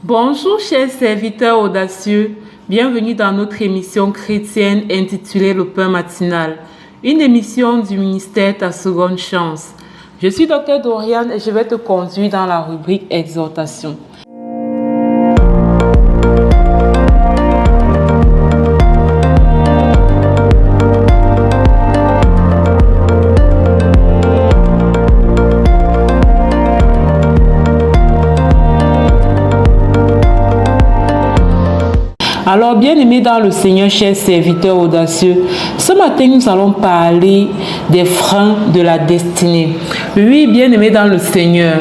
Bonjour chers serviteurs audacieux, bienvenue dans notre émission chrétienne intitulée Le Pain matinal, une émission du ministère Ta Seconde Chance. Je suis Dr Doriane et je vais te conduire dans la rubrique Exhortation. Alors, bien-aimés dans le Seigneur, chers serviteurs audacieux, ce matin, nous allons parler des freins de la destinée. Oui, bien-aimés dans le Seigneur,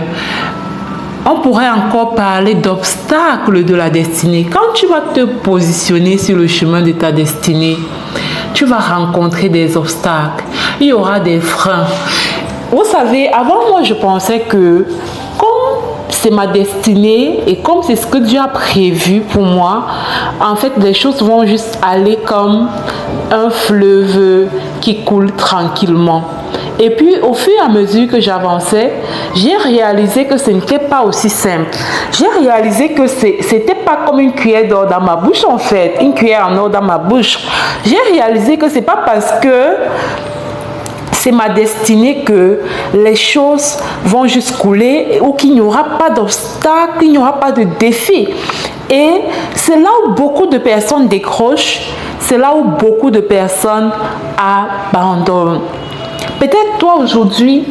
on pourrait encore parler d'obstacles de la destinée. Quand tu vas te positionner sur le chemin de ta destinée, tu vas rencontrer des obstacles. Il y aura des freins. Vous savez, avant moi, je pensais que c'est ma destinée et comme c'est ce que Dieu a prévu pour moi, en fait, les choses vont juste aller comme un fleuve qui coule tranquillement. Et puis, au fur et à mesure que j'avançais, j'ai réalisé que ce n'était pas aussi simple. J'ai réalisé que c'était pas comme une cuillère d'or dans ma bouche, en fait, une cuillère en or dans ma bouche. J'ai réalisé que c'est pas parce que c'est ma destinée que les choses vont juste couler ou qu'il n'y aura pas d'obstacle, qu'il n'y aura pas de défi. Et c'est là où beaucoup de personnes décrochent, c'est là où beaucoup de personnes abandonnent. Peut-être toi aujourd'hui,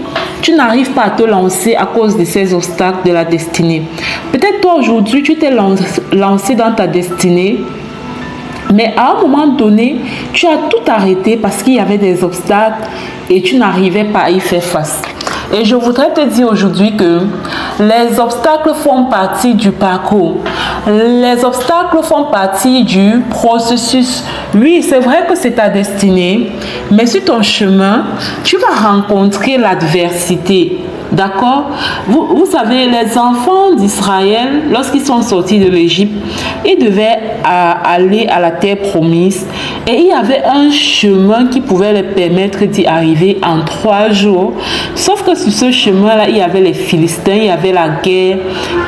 tu n'arrives pas à te lancer à cause de ces obstacles de la destinée. Peut-être toi aujourd'hui, tu t'es lancé dans ta destinée, mais à un moment donné, tu as tout arrêté parce qu'il y avait des obstacles et tu n'arrivais pas à y faire face. Et je voudrais te dire aujourd'hui que les obstacles font partie du parcours. Les obstacles font partie du processus. Oui, c'est vrai que c'est ta destinée, mais sur ton chemin, tu vas rencontrer l'adversité. D'accord? Vous savez, les enfants d'Israël, lorsqu'ils sont sortis de l'Égypte, ils devaient aller à la terre promise et il y avait un chemin qui pouvait leur permettre d'y arriver en 3 jours. Sauf que sur ce chemin-là, il y avait les Philistins, il y avait la guerre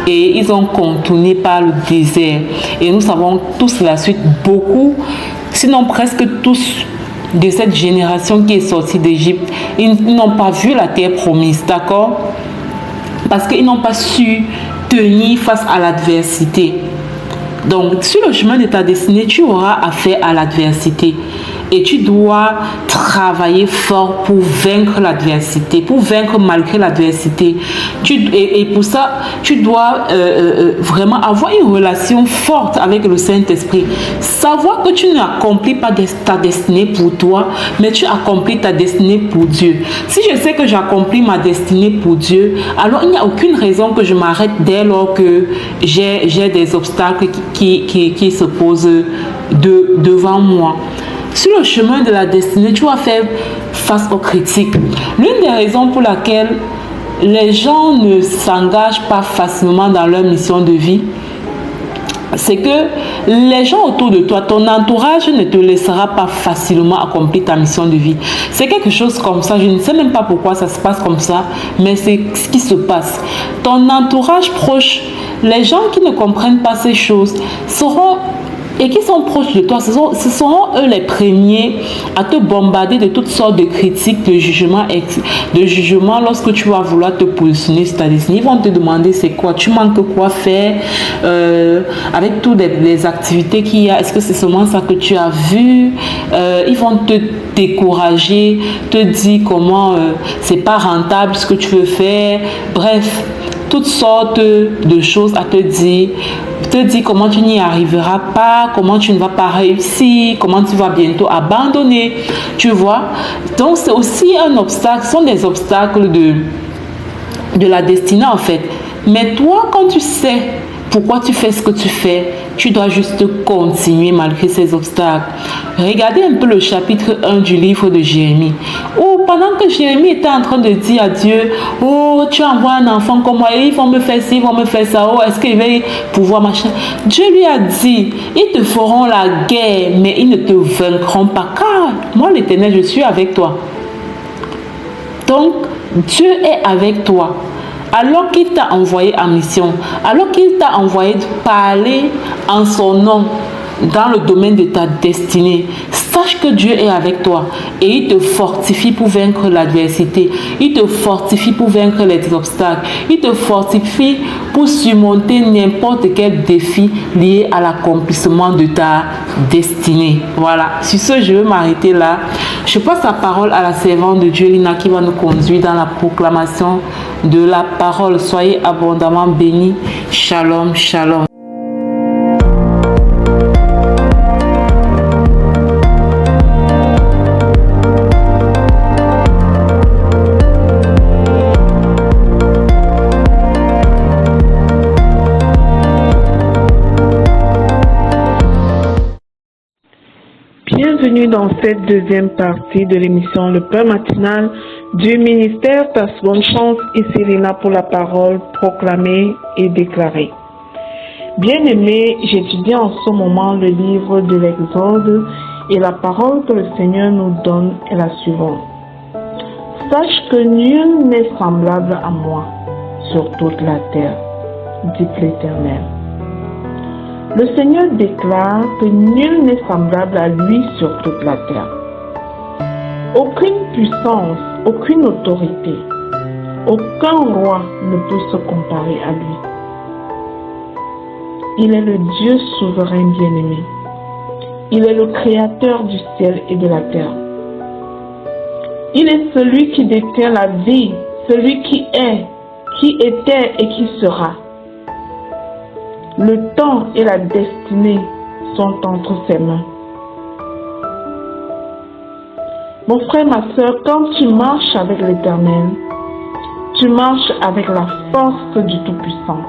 et ils ont contourné par le désert. Et nous savons tous la suite, beaucoup, sinon presque tous, de cette génération qui est sortie d'Égypte, ils n'ont pas vu la terre promise, d'accord? Parce qu'ils n'ont pas su tenir face à l'adversité. Donc, sur le chemin de ta destinée, tu auras affaire à l'adversité. Et tu dois travailler fort pour vaincre l'adversité, pour vaincre malgré l'adversité. Et pour ça, tu dois vraiment avoir une relation forte avec le Saint-Esprit. Savoir que tu n'accomplis pas ta destinée pour toi, mais tu accomplis ta destinée pour Dieu. Si je sais que j'accomplis ma destinée pour Dieu, alors il n'y a aucune raison que je m'arrête dès lors que j'ai des obstacles qui se posent devant moi. Sur le chemin de la destinée, tu vas faire face aux critiques. L'une des raisons pour laquelle les gens ne s'engagent pas facilement dans leur mission de vie, c'est que les gens autour de toi, ton entourage ne te laissera pas facilement accomplir ta mission de vie. C'est quelque chose comme ça, je ne sais même pas pourquoi ça se passe comme ça, mais c'est ce qui se passe. Ton entourage proche, les gens qui ne comprennent pas ces choses et qui sont proches de toi, ce seront eux les premiers à te bombarder de toutes sortes de critiques, de jugements lorsque tu vas vouloir te positionner sur ta destinée. Ils vont te demander c'est quoi, tu manques quoi faire avec toutes les activités qu'il y a, est-ce que c'est seulement ça que tu as vu? Ils vont te décourager, te dire comment c'est pas rentable ce que tu veux faire, bref, toutes sortes de choses à te dire comment tu n'y arriveras pas, comment tu ne vas pas réussir, comment tu vas bientôt abandonner, tu vois. Donc c'est aussi un obstacle, ce sont des obstacles de la destinée en fait. Mais toi, quand tu sais pourquoi tu fais ce que tu fais, tu dois juste continuer malgré ces obstacles. Regardez un peu le chapitre 1 du livre de Jérémie. Où pendant que Jérémie était en train de dire à Dieu, oh, tu envoies un enfant comme moi, et ils vont me faire ci, ils vont me faire ça, oh, est-ce qu'ils vont pouvoir machin? Dieu lui a dit, ils te feront la guerre, mais ils ne te vaincront pas, car moi l'Éternel, je suis avec toi. Donc, Dieu est avec toi. alors qu'il t'a envoyé en mission, alors qu'il t'a envoyé parler en son nom dans le domaine de ta destinée, sache que Dieu est avec toi et il te fortifie pour vaincre l'adversité, il te fortifie pour vaincre les obstacles, il te fortifie pour surmonter n'importe quel défi lié à l'accomplissement de ta destinée. Voilà, sur ce, je vais m'arrêter là. Je passe la parole à la servante de Dieu, Lina, qui va nous conduire dans la proclamation de la parole. Soyez abondamment bénis. Shalom, shalom. Bienvenue dans cette deuxième partie de l'émission Le Pain Matinal du ministère Ta Seconde Chance, ici Lina pour la parole proclamée et déclarée. Bien-aimés, j'étudie en ce moment le livre de l'Exode et la parole que le Seigneur nous donne est la suivante. Sache que nul n'est semblable à moi sur toute la terre, dit l'Éternel. Le Seigneur déclare que nul n'est semblable à lui sur toute la terre. Aucune puissance, aucune autorité, aucun roi ne peut se comparer à lui. Il est le Dieu souverain bien-aimé. Il est le créateur du ciel et de la terre. Il est celui qui détient la vie, celui qui est, qui était et qui sera. Le temps et la destinée sont entre ses mains. Mon frère, ma soeur, quand tu marches avec l'Éternel, tu marches avec la force du Tout-Puissant.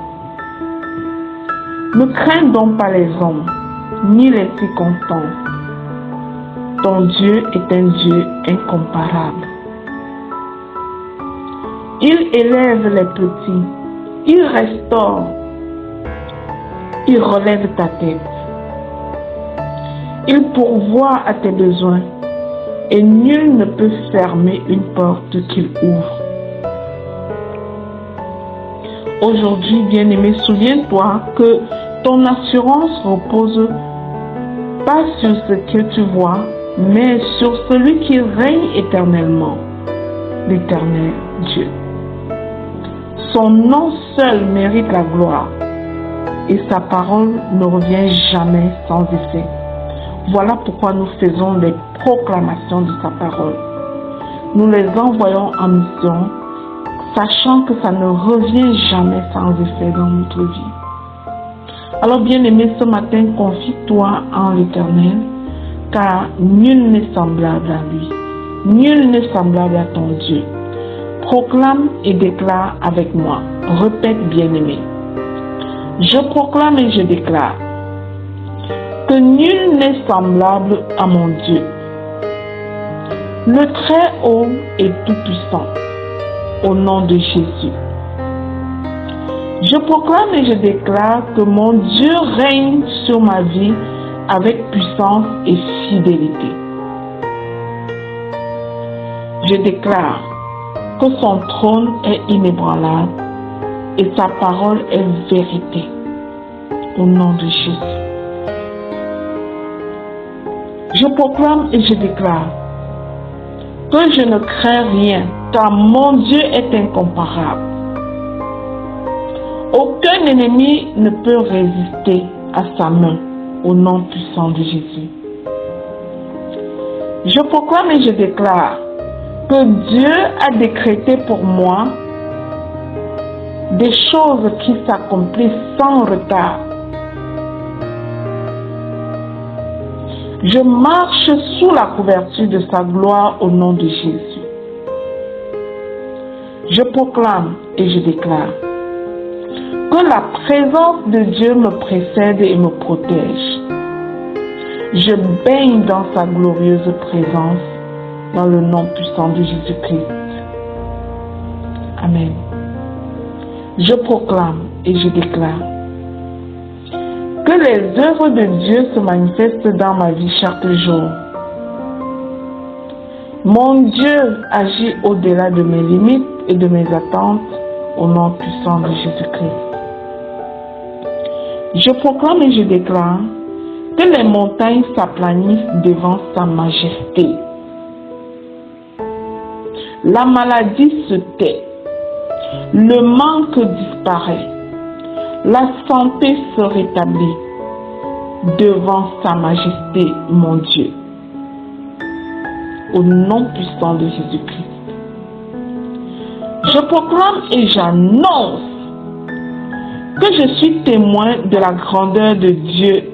Ne crains donc pas les hommes, ni les circonstances. Ton Dieu est un Dieu incomparable. Il élève les petits, il restaure, il relève ta tête. Il pourvoit à tes besoins et nul ne peut fermer une porte qu'il ouvre. Aujourd'hui, bien-aimé, souviens-toi que ton assurance repose pas sur ce que tu vois, mais sur celui qui règne éternellement, l'Éternel Dieu. Son nom seul mérite la gloire. Et sa parole ne revient jamais sans effet. Voilà pourquoi nous faisons les proclamations de sa parole. Nous les envoyons en mission, sachant que ça ne revient jamais sans effet dans notre vie. Alors bien-aimé, ce matin, confie-toi en l'Éternel, car nul n'est semblable à lui. Nul n'est semblable à ton Dieu. Proclame et déclare avec moi. Répète, bien-aimé. Je proclame et je déclare que nul n'est semblable à mon Dieu, le Très-Haut et Tout-Puissant, au nom de Jésus. Je proclame et je déclare que mon Dieu règne sur ma vie avec puissance et fidélité. Je déclare que son trône est inébranlable et sa parole est vérité, au nom de Jésus. Je proclame et je déclare que je ne crains rien, car mon Dieu est incomparable. Aucun ennemi ne peut résister à sa main, au nom puissant de Jésus. Je proclame et je déclare que Dieu a décrété pour moi des choses qui s'accomplissent sans retard. Je marche sous la couverture de sa gloire au nom de Jésus. Je proclame et je déclare que la présence de Dieu me précède et me protège. Je baigne dans sa glorieuse présence dans le nom puissant de Jésus-Christ. Amen. Je proclame et je déclare que les œuvres de Dieu se manifestent dans ma vie chaque jour. Mon Dieu agit au-delà de mes limites et de mes attentes au nom puissant de Jésus-Christ. Je proclame et je déclare que les montagnes s'aplanissent devant sa majesté. La maladie se tait, le manque disparaît, la santé se rétablit devant sa majesté, mon Dieu. Au nom puissant de Jésus-Christ. Je proclame et j'annonce que je suis témoin de la grandeur de Dieu.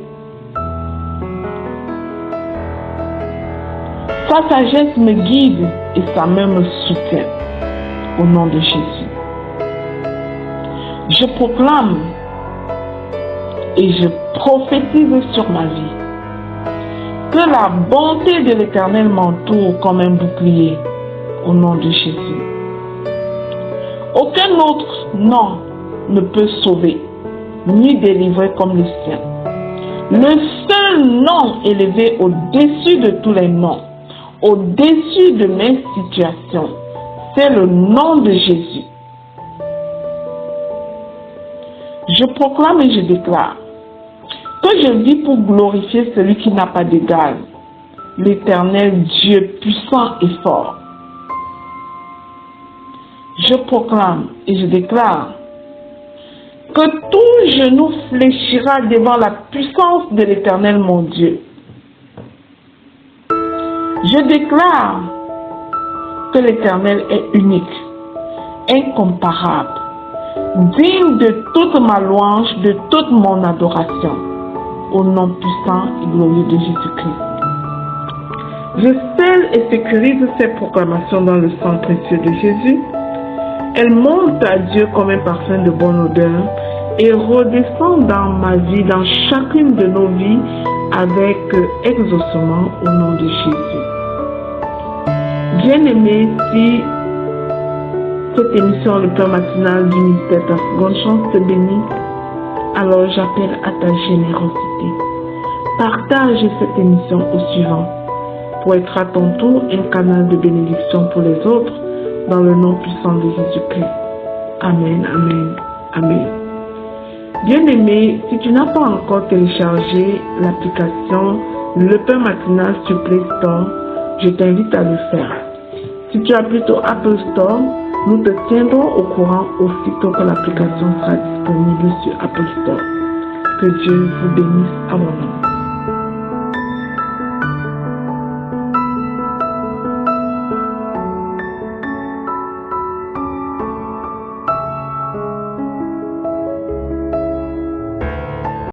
Sa sagesse me guide et sa main me soutient. Au nom de Jésus. Je proclame et je prophétise sur ma vie que la bonté de l'Éternel m'entoure comme un bouclier. Au nom de Jésus. Aucun autre nom ne peut sauver, ni délivrer comme le sien. Le seul nom élevé au-dessus de tous les noms, au-dessus de mes situations, c'est le nom de Jésus. Je proclame et je déclare que je vis pour glorifier celui qui n'a pas d'égal, l'Éternel Dieu puissant et fort. Je proclame et je déclare que tout genou fléchira devant la puissance de l'Éternel mon Dieu. Je déclare que l'Éternel est unique, incomparable, digne de toute ma louange, de toute mon adoration, au nom puissant et glorieux de Jésus-Christ. Je scelle et sécurise ces proclamations dans le sang précieux de Jésus. Elles montent à Dieu comme un parfum de bonne odeur et redescendent dans ma vie, dans chacune de nos vies, avec exaucement au nom de Jésus. Bien-aimés, si cette émission, le plan matinal du ministère Ta Seconde Chance, te bénit, alors j'appelle à ta générosité. Partage cette émission au suivant pour être à ton tour un canal de bénédiction pour les autres dans le nom puissant de Jésus-Christ. Amen, amen, amen. Bien-aimé, si tu n'as pas encore téléchargé l'application Le Pain Matinal sur Play Store, je t'invite à le faire. Si tu as plutôt Apple Store, nous te tiendrons au courant aussitôt que l'application sera disponible sur Apple Store. Que Dieu vous bénisse abondamment.